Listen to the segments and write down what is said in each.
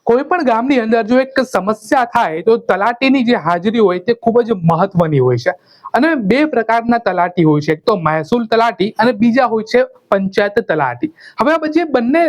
કોઈ પણ ગામની અંદર જો એક સમસ્યા થાય તો તલાટીની જે હાજરી હોય તે ખૂબ જ મહત્વની હોય છે અને બે પ્રકારના તલાટી હોય છે, એક તો મહેસૂલ તલાટી અને બીજા હોય છે પંચાયત તલાટી. હવે આ જે બંને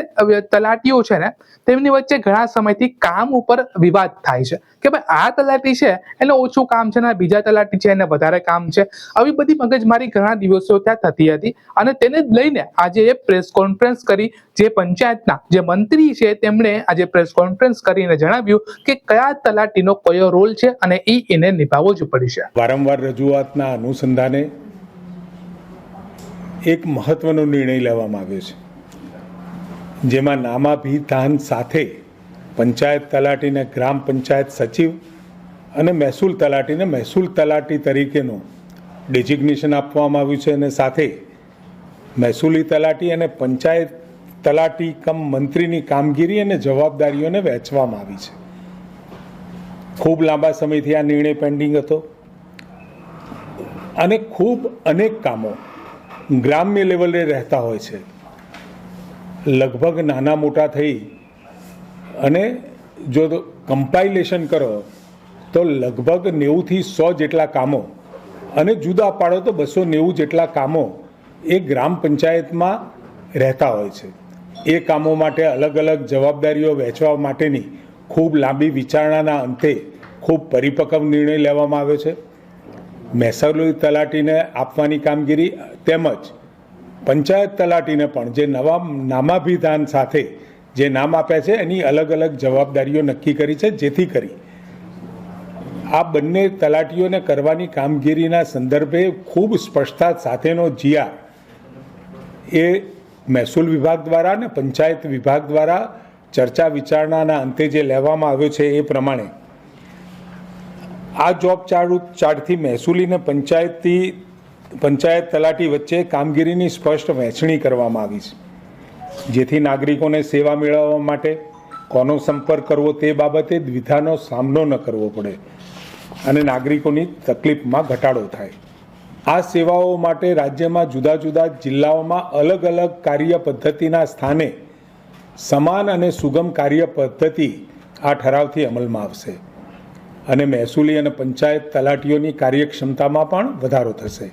તલાટીઓ છે ને તેમની વચ્ચે ઘણા સમયથી કામ ઉપર વિવાદ થાય છે કે ભાઈ આ તલાટી છે એને ઓછું કામ છે ને બીજા તલાટી છે એને વધારે કામ છે. આવી બધી મગજમારી ઘણા દિવસો ત્યાં થતી હતી અને તેને લઈને આજે એ પ્રેસ કોન્ફરન્સ કરી જે પંચાયતના જે મંત્રી છે તેમણે આજે પ્રેસ કોન્ફરન્સ કરીને જણાવ્યું કે કયા તલાટીનો કયો રોલ છે અને એને નિભાવવો જ પડશે. વારંવાર રજૂઆતના અનુસંધાને એક મહત્વનો નિર્ણય લેવામાં આવ્યો છે, જેમાં નામાભિધાન સાથે પંચાયત તલાટીને ગ્રામ પંચાયત સચિવ અને મહેસૂલ તલાટીને મહેસૂલ તલાટી તરીકેનું ડેઝિગ્નેશન આપવામાં આવ્યું છે અને સાથે મહેસૂલી તલાટી અને પંચાયત તલાટી કમ મંત્રીની કામગીરી અને જવાબદારીઓને વહેંચવામાં આવી છે. ખૂબ લાંબા સમયથી આ નિર્ણય પેન્ડિંગ હતો અને ખૂબ અનેક કામો ગ્રામ્ય લેવલે રહેતા હોય છે. લગભગ નાના મોટા થઈ અને જો કમ્પાઇલેશન કરો તો લગભગ 90થી 100 જેટલા કામો અને જુદા પાડો તો 290 જેટલા કામો એ ગ્રામ પંચાયતમાં રહેતા હોય છે. એ કામો માટે અલગ અલગ જવાબદારીઓ વહેંચવા માટેની ખૂબ લાંબી વિચારણાના અંતે ખૂબ પરિપક્વ નિર્ણય લેવામાં આવ્યો છે. મહેસૂલી તલાટીને આપવાની કામગીરી તેમજ પંચાયત તલાટીને પણ જે નવા નામાભિધાન સાથે જે નામ આપ્યા છે એની અલગ અલગ જવાબદારીઓ નક્કી કરી છે, જેથી કરી આ બંને તલાટીઓને કરવાની કામગીરીના સંદર્ભે ખૂબ સ્પષ્ટતા સાથેનો જીઆર એ મહેસૂલ વિભાગ દ્વારા અને પંચાયત વિભાગ દ્વારા ચર્ચા વિચારણાના અંતે જે લેવામાં આવ્યો છે એ પ્રમાણે આ જોબ ચાર્ટથી મહેસૂલી અને પંચાયત તલાટી વચ્ચે કામગીરીની સ્પષ્ટ વહેંચણી કરવામાં આવી છે, જેથી નાગરિકોને સેવા મેળવવા માટે કોનો સંપર્ક કરવો તે બાબતે દ્વિધાનો સામનો ન કરવો પડે અને નાગરિકોની તકલીફમાં ઘટાડો થાય. આ સેવાઓ માટે રાજ્યમાં જુદા જુદા જિલ્લાઓમાં અલગ અલગ કાર્ય પદ્ધતિના સ્થાને સમાન અને સુગમ કાર્ય પદ્ધતિ આ ઠરાવથી અમલમાં આવશે અને મહેસૂલી અને પંચાયત તલાટીઓની કાર્યક્ષમતામાં પણ વધારો થશે.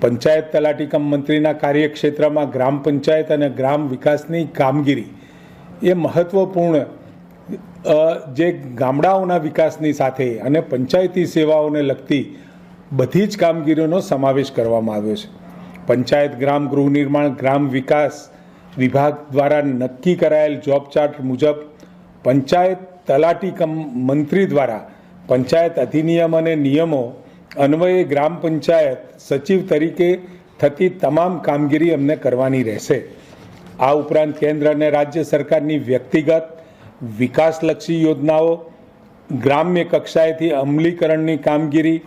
પંચાયત તલાટી કમ મંત્રીના કાર્યક્ષેત્રમાં ગ્રામ પંચાયત અને ગ્રામ વિકાસની કામગીરી એ મહત્વપૂર્ણ જે ગામડાઓના વિકાસની સાથે અને પંચાયતી સેવાઓને લગતી બધી જ કામગીરીઓનો સમાવેશ કરવામાં આવ્યો છે. પંચાયત ગ્રામ ગૃહ નિર્માણ ગ્રામ વિકાસ વિભાગ દ્વારા નક્કી કરાયેલ જોબ ચાર્ટ મુજબ પંચાયત તલાટી કમ મંત્રી દ્વારા પંચાયત અધિનિયમ અને નિયમો અન્વયે ગ્રામ પંચાયત સચિવ તરીકે થતી તમામ કામગીરી અમને કરવાની રહેશે. આ ઉપરાંત કેન્દ્ર અને રાજ્ય સરકારની વ્યક્તિગત વિકાસલક્ષી યોજનાઓ, ગ્રામ્ય કક્ષાએથી અમલીકરણની કામગીરી,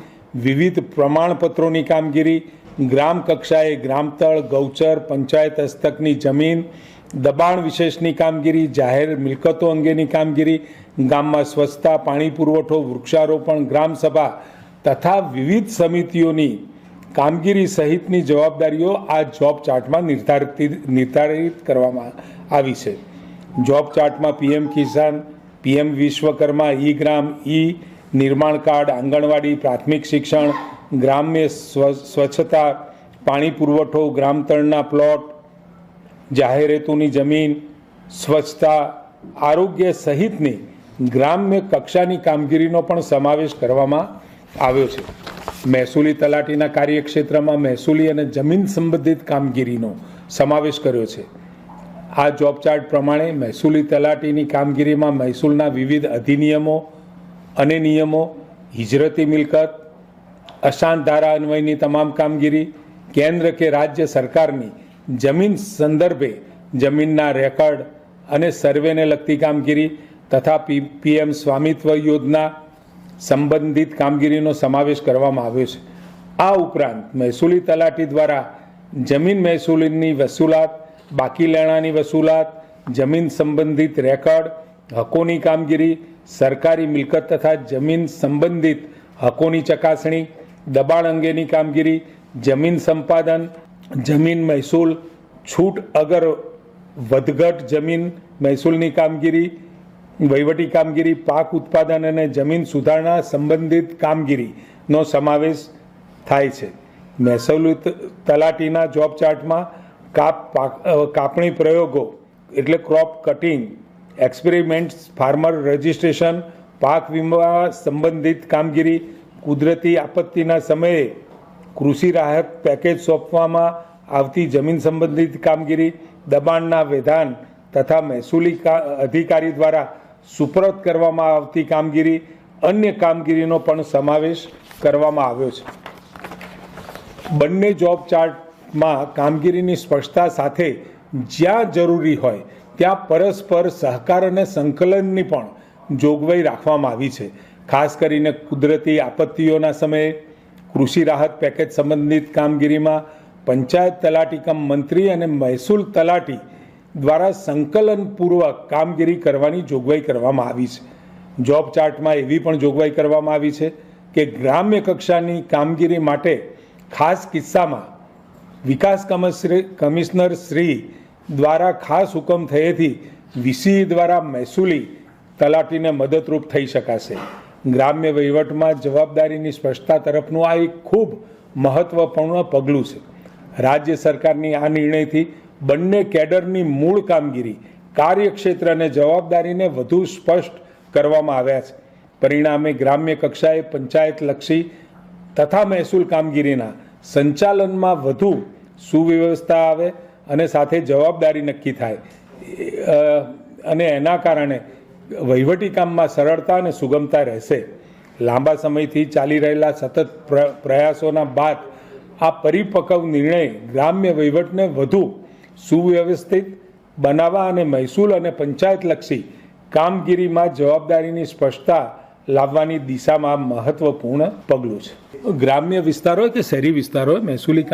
વિવિધ પ્રમાણપત્રોની કામગીરી, ગ્રામ કક્ષાએ ગ્રામતળ, ગૌચર, પંચાયત હસ્તકની જમીન, દબાણ વિશેષની કામગીરી, જાહેર મિલકતો અંગેની કામગીરી, ગામમાં સ્વચ્છતા, પાણી પુરવઠો, વૃક્ષારોપણ, ગ્રામસભા તથા વિવિધ સમિતિઓની કામગીરી સહિતની જવાબદારીઓ આ જોબ ચાર્ટમાં નિર્ધારિત કરવામાં આવી છે. જોબ ચાર્ટમાં પીએમ કિસાન, પીએમ વિશ્વકર્મા, ઈ ગ્રામ, ઈ નિર્માણ કાર્ડ, આંગણવાડી, પ્રાથમિક શિક્ષણ, ગ્રામ્ય સ્વચ્છતા, પાણી પુરવઠો, ગ્રામતળના પ્લોટ, જાહેર હેતુની જમીન, સ્વચ્છતા, આરોગ્ય સહિતની ગ્રામ્ય કક્ષાની કામગીરીનો પણ સમાવેશ કરવામાં આવ્યો છે. મહેસૂલી તલાટીના કાર્યક્ષેત્રમાં મહેસૂલી અને જમીન સંબંધિત કામગીરીનો સમાવેશ કર્યો છે. આ જોબ ચાર્ટ પ્રમાણે મહેસૂલી તલાટીની કામગીરીમાં મહેસૂલના વિવિધ અધિનિયમો અને નિયમો, હિજરતી મિલકત, અશાંત ધારા અન્વયની તમામ કામગીરી, કેન્દ્ર કે રાજ્ય સરકારની જમીન સંદર્ભે જમીનના રેકર્ડ અને સર્વેને લગતી કામગીરી તથા પીએમ સ્વામિત્વ યોજના સંબંધિત કામગીરીનો સમાવેશ કરવામાં આવ્યો છે. આ ઉપરાંત મહેસૂલી તલાટી દ્વારા જમીન મહેસૂલીની વસૂલાત, બાકી લેણાની વસૂલાત, જમીન સંબંધિત રેકર્ડ, હકોની કામગીરી, સરકારી મિલકત તથા જમીન સંબંધિત હકોની ચકાસણી, દબાણ અંગેની કામગીરી, જમીન સંપાદન, જમીન મહેસૂલ, છૂટ અગર વધઘટ જમીન મહેસૂલની કામગીરી, વહીવટી કામગીરી, પાક ઉત્પાદન અને જમીન સુધારણા સંબંધિત કામગીરીનો સમાવેશ થાય છે. મહેસૂલ તલાટીના જોબ ચાર્ટમાં કાપણી પ્રયોગો એટલે crop cutting, experiments, farmer registration, પાક વીમા સંબંધિત કામગીરી, કુદરતી આપત્તિના સમયે કૃષિ રાહત પેકેજ સોંપવામાં આવતી જમીન સંબંધિત કામગીરી, દબાણના વિધાન તથા મહેસૂલી અધિકારી દ્વારા સુપરત કરવામાં આવતી કામગીરી, અન્ય કામગીરીનો પણ સમાવેશ કરવામાં આવ્યો છે. બંને જોબ ચાર્ટમાં કામગીરીની સ્પષ્ટતા સાથે જ્યાં જરૂરી હોય ત્યાં પરસ્પર સહકાર અને સંકલનની પણ જોગવાઈ રાખવામાં આવી છે. ખાસ કરીને કુદરતી આપત્તિઓના સમયે કૃષિ રાહત પેકેજ સંબંધિત કામગીરીમાં પંચાયત તલાટી કમ મંત્રી અને મહેસૂલ તલાટી દ્વારા સંકલનપૂર્વક કામગીરી કરવાની જોગવાઈ કરવામાં આવી છે. જોબ ચાર્ટમાં એવી પણ જોગવાઈ કરવામાં આવી છે કે ગ્રામ્ય કક્ષાની કામગીરી માટે ખાસ કિસ્સામાં વિકાસ કમિશનર શ્રી દ્વારા ખાસ હુકમ થયેથી વીસી દ્વારા મહેસૂલી તલાટીને મદદરૂપ થઈ શકાશે. ગ્રામ્ય વહીવટમાં જવાબદારીની સ્પષ્ટતા તરફનું આ એક ખૂબ મહત્વપૂર્ણ પગલું છે. રાજ્ય સરકારની આ નિર્ણયથી બંને કેડરની મૂળ કામગીરી, કાર્યક્ષેત્ર અને જવાબદારીને વધુ સ્પષ્ટ કરવામાં આવ્યા છે. પરિણામે ગ્રામ્ય કક્ષાએ પંચાયતલક્ષી તથા મહેસૂલ કામગીરીના સંચાલનમાં વધુ સુવ્યવસ્થા આવે અને સાથે જવાબદારી નક્કી થાય અને એના કારણે વહીવટી કામમાં સરળતા અને સુગમતા રહેશે. લાંબા સમયથી ચાલી રહેલા સતત પ્રયાસોના બાદ આ પરિપક્વ નિર્ણય ગ્રામ્ય વહીવટને વધુ સુવ્યવસ્થિત બનાવવા અને મહેસૂલ અને પંચાયતલક્ષી કામગીરીમાં જવાબદારીની સ્પષ્ટતા લાવવાની દિશામાં મહત્વપૂર્ણ પગલું છે. ગ્રામ્ય વિસ્તાર હોય કે શહેરી વિસ્તાર હોય, મહેસૂલી કામ